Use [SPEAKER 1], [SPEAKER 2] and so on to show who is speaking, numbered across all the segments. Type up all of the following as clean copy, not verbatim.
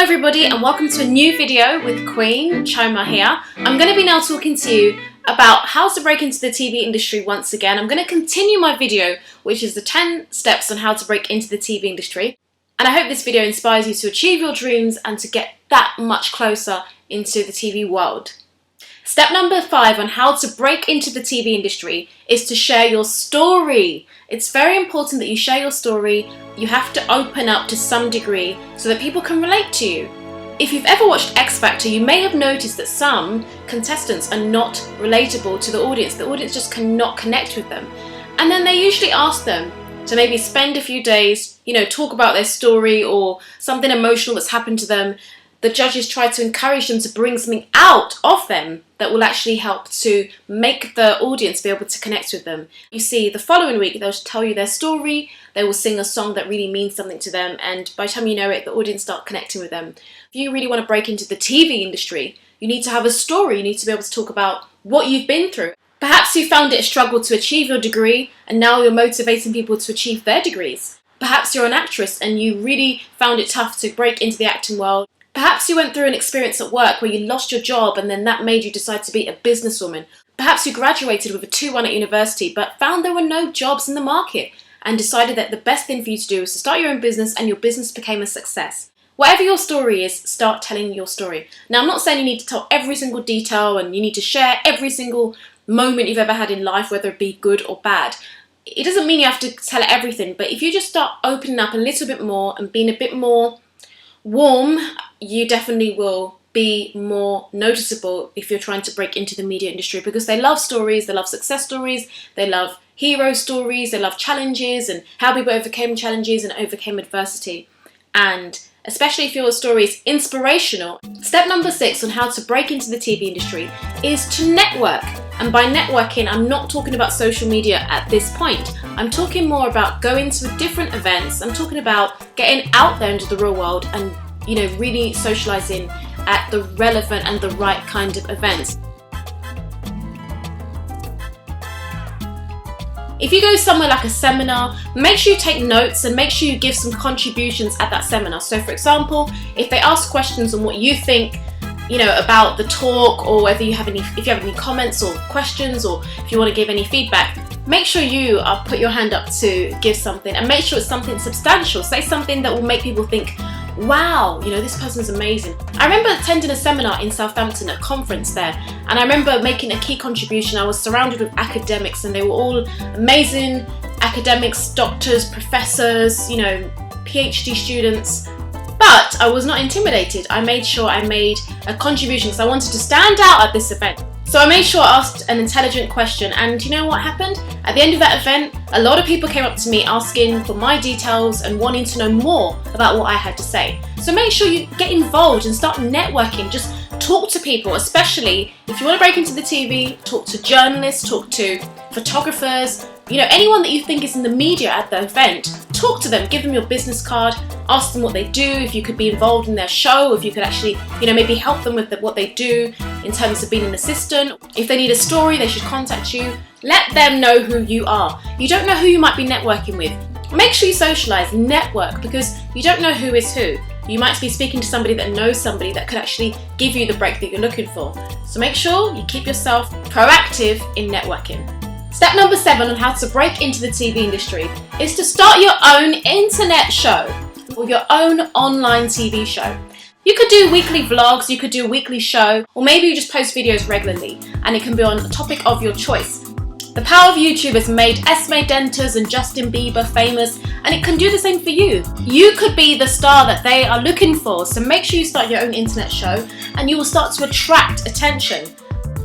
[SPEAKER 1] everybody and welcome to a new video with Queen Choma here. I'm going to be now talking to you about how to break into the TV industry once again. I'm going to continue my video, which is the 10 steps on how to break into the TV industry. And I hope this video inspires you to achieve your dreams and to get that much closer into the TV world. Step number 5 on how to break into the TV industry is to share your story. It's very important that you share your story. You have to open up to some degree so that people can relate to you. If you've ever watched X Factor, you may have noticed that some contestants are not relatable to the audience. The audience just cannot connect with them. And then they usually ask them to maybe spend a few days, talk about their story or something emotional that's happened to them. The judges try to encourage them to bring something out of them that will actually help to make the audience be able to connect with them. You see, the following week they'll tell you their story, they will sing a song that really means something to them, and by the time you know it, the audience start connecting with them. If you really want to break into the TV industry, you need to have a story, you need to be able to talk about what you've been through. Perhaps you found it a struggle to achieve your degree and now you're motivating people to achieve their degrees. Perhaps you're an actress and you really found it tough to break into the acting world. Perhaps you went through an experience at work where you lost your job and then that made you decide to be a businesswoman. Perhaps you graduated with a 2-1 at university but found there were no jobs in the market and decided that the best thing for you to do is to start your own business and your business became a success. Whatever your story is, start telling your story. Now, I'm not saying you need to tell every single detail and you need to share every single moment you've ever had in life, whether it be good or bad. It doesn't mean you have to tell everything, but if you just start opening up a little bit more and being a bit more warm, you definitely will be more noticeable if you're trying to break into the media industry, because they love stories, they love success stories, they love hero stories, they love challenges and how people overcame challenges and overcame adversity. And especially if your story is inspirational. Step number 6 on how to break into the TV industry is to network. And by networking, I'm not talking about social media at this point. I'm talking more about going to different events. I'm talking about getting out there into the real world and, really socializing at the relevant and the right kind of events. If you go somewhere like a seminar, make sure you take notes and make sure you give some contributions at that seminar. So for example, if they ask questions on what you think, about the talk, or whether if you have any comments or questions, or if you want to give any feedback, make sure you put your hand up to give something, and make sure it's something substantial. Say something that will make people think, wow, this person's amazing. I remember attending a seminar in Southampton, a conference there, and I remember making a key contribution. I was surrounded with academics and they were all amazing academics, doctors, professors, PhD students. But I was not intimidated. I made sure I made a contribution because I wanted to stand out at this event. So I made sure I asked an intelligent question, and you know what happened? At the end of that event, a lot of people came up to me asking for my details and wanting to know more about what I had to say. So make sure you get involved and start networking. Just talk to people, especially if you want to break into the TV, talk to journalists, talk to photographers, anyone that you think is in the media at the event. Talk to them, give them your business card, ask them what they do, if you could be involved in their show, if you could actually, maybe help them with what they do in terms of being an assistant. If they need a story, they should contact you. Let them know who you are. You don't know who you might be networking with. Make sure you socialize, network, because you don't know who is who. You might be speaking to somebody that knows somebody that could actually give you the break that you're looking for. So make sure you keep yourself proactive in networking. Step number 7 on how to break into the TV industry is to start your own internet show or your own online TV show. You could do weekly vlogs, you could do a weekly show, or maybe you just post videos regularly and it can be on a topic of your choice. The power of YouTube has made Esme Denters and Justin Bieber famous, and it can do the same for you. You could be the star that they are looking for, so make sure you start your own internet show and you will start to attract attention.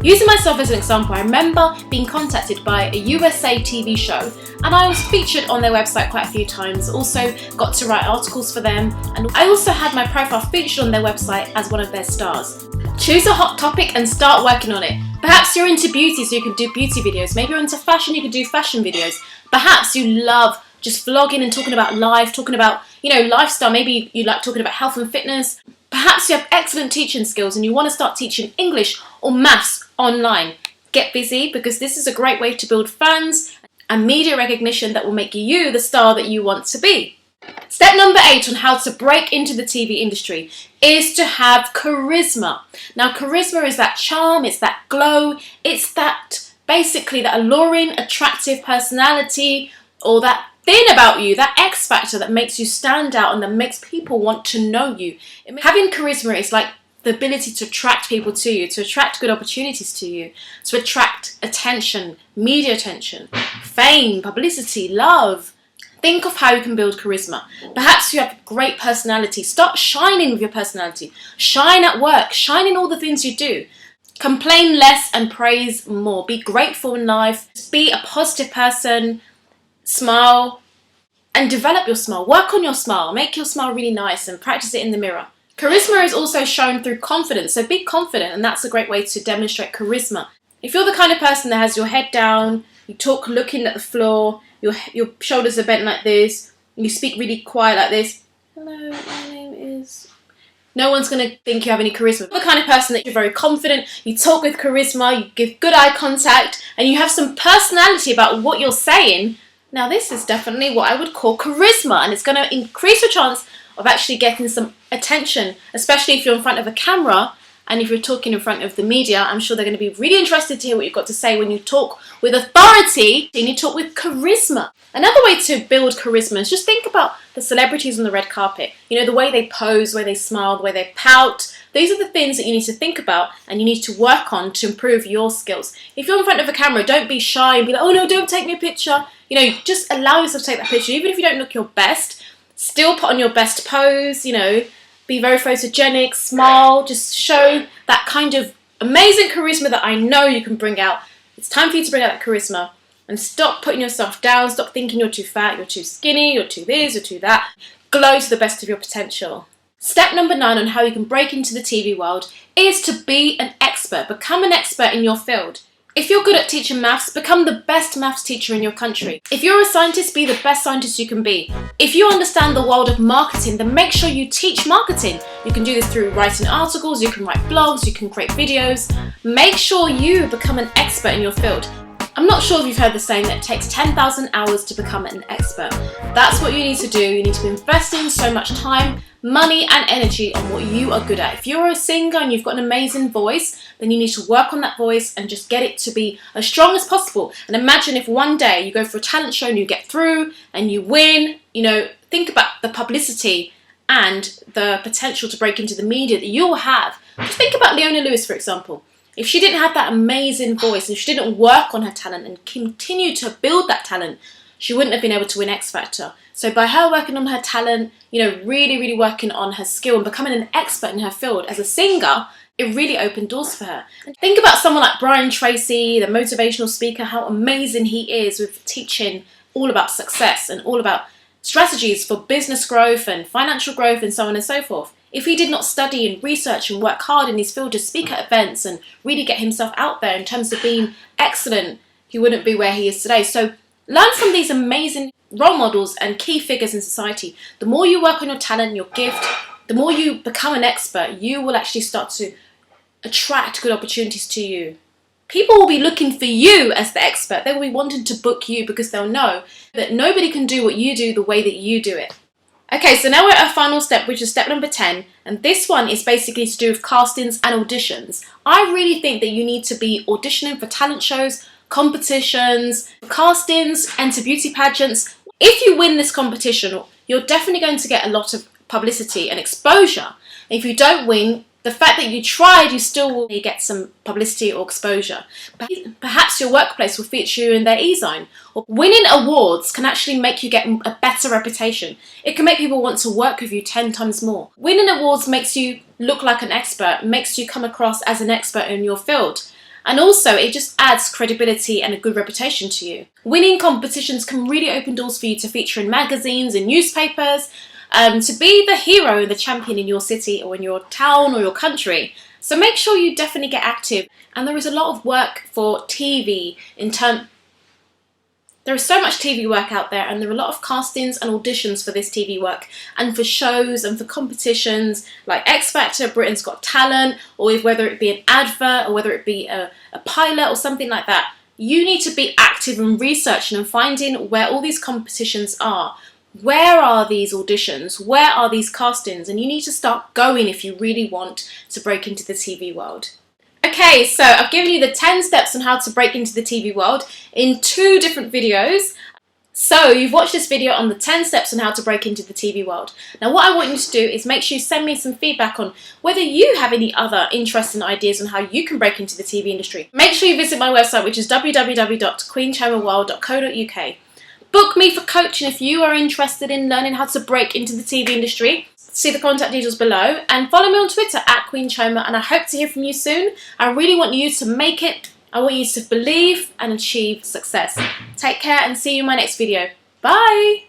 [SPEAKER 1] Using myself as an example, I remember being contacted by a USA TV show and I was featured on their website quite a few times, also got to write articles for them, and I also had my profile featured on their website as one of their stars. Choose a hot topic and start working on it. Perhaps you're into beauty, so you can do beauty videos. Maybe you're into fashion, you can do fashion videos. Perhaps you love just vlogging and talking about life, talking about, lifestyle. Maybe you like talking about health and fitness. Perhaps you have excellent teaching skills and you want to start teaching English or maths online. Get busy, because this is a great way to build fans and media recognition that will make you the star that you want to be. Step number 8 on how to break into the TV industry is to have charisma. Now, charisma is that charm, it's that glow, it's that basically that alluring, attractive personality, or that thing about you, that X factor that makes you stand out and that makes people want to know you. Having charisma is like the ability to attract people to you, to attract good opportunities to you, to attract attention, media attention, fame, publicity, love. Think of how you can build charisma. Perhaps you have great personality. Start shining with your personality. Shine at work. Shine in all the things you do. Complain less and praise more. Be grateful in life. Be a positive person. Smile. And develop your smile. Work on your smile. Make your smile really nice and practice it in the mirror. Charisma is also shown through confidence. So be confident, and that's a great way to demonstrate charisma. If you're the kind of person that has your head down, you talk looking at the floor, your shoulders are bent like this, and you speak really quiet like this. Hello, my name is... No one's going to think you have any charisma. You're the kind of person that you're very confident, you talk with charisma, you give good eye contact, and you have some personality about what you're saying. Now this is definitely what I would call charisma, and it's going to increase your chance of actually getting some attention, especially if you're in front of a camera. And if you're talking in front of the media, I'm sure they're going to be really interested to hear what you've got to say when you talk with authority and you talk with charisma. Another way to build charisma is just think about the celebrities on the red carpet. You know, the way they pose, the way they smile, the way they pout. These are the things that you need to think about and you need to work on to improve your skills. If you're in front of a camera, don't be shy and be like, oh no, don't take me a picture. You know, just allow yourself to take that picture. Even if you don't look your best, still put on your best pose, you know. Be very photogenic, smile, just show that kind of amazing charisma that I know you can bring out. It's time for you to bring out that charisma and stop putting yourself down, stop thinking you're too fat, you're too skinny, you're too this, you're too that. Glow to the best of your potential. Step number 9 on how you can break into the TV world is to be an expert. Become an expert in your field. If you're good at teaching maths, become the best maths teacher in your country. If you're a scientist, be the best scientist you can be. If you understand the world of marketing, then make sure you teach marketing. You can do this through writing articles, you can write blogs, you can create videos. Make sure you become an expert in your field. I'm not sure if you've heard the saying that it takes 10,000 hours to become an expert. That's what you need to do. You need to be investing so much time, money and energy on what you are good at. If you're a singer and you've got an amazing voice, then you need to work on that voice and just get it to be as strong as possible. And imagine if one day you go for a talent show and you get through and you win, you know, think about the publicity and the potential to break into the media that you'll have. Just think about Leona Lewis, for example. If she didn't have that amazing voice and she didn't work on her talent and continue to build that talent, she wouldn't have been able to win X Factor. So by her working on her talent, you know, really working on her skill and becoming an expert in her field as a singer, it really opened doors for her. And think about someone like Brian Tracy, the motivational speaker, how amazing he is with teaching all about success and all about strategies for business growth and financial growth and so on and so forth. If he did not study and research and work hard in his field to speak at events and really get himself out there in terms of being excellent, he wouldn't be where he is today. So learn from these amazing role models and key figures in society. The more you work on your talent, your gift, the more you become an expert, you will actually start to attract good opportunities to you. People will be looking for you as the expert. They will be wanting to book you because they'll know that nobody can do what you do the way that you do it. Okay, so now we're at our final step, which is step number 10, and this one is basically to do with castings and auditions. I really think that you need to be auditioning for talent shows, competitions, castings, enter beauty pageants. If you win this competition, you're definitely going to get a lot of publicity and exposure. If you don't win, the fact that you tried, you still will get some publicity or exposure. Perhaps your workplace will feature you in their e-zine. Or winning awards can actually make you get a better reputation. It can make people want to work with you 10 times more. Winning awards makes you look like an expert, makes you come across as an expert in your field. And also, it just adds credibility and a good reputation to you. Winning competitions can really open doors for you to feature in magazines and newspapers, to be the hero and the champion in your city or in your town or your country. So make sure you definitely get active. And there is a lot of work for TV there is so much TV work out there, and there are a lot of castings and auditions for this TV work and for shows and for competitions like X Factor, Britain's Got Talent, or whether it be an advert or whether it be a pilot or something like that. You need to be active in researching and finding where all these competitions are. Where are these auditions? Where are these castings? And you need to start going if you really want to break into the TV world. Okay, so I've given you the 10 steps on how to break into the TV world in 2 different videos. So you've watched this video on the 10 steps on how to break into the TV world. Now what I want you to do is make sure you send me some feedback on whether you have any other interesting ideas on how you can break into the TV industry. Make sure you visit my website, which is www.queenchoma.world.co.uk. Book me for coaching if you are interested in learning how to break into the TV industry. See the contact details below, and follow me on Twitter @QueenChoma, and I hope to hear from you soon. I really want you to make it. I want you to believe and achieve success. Take care and see you in my next video. Bye!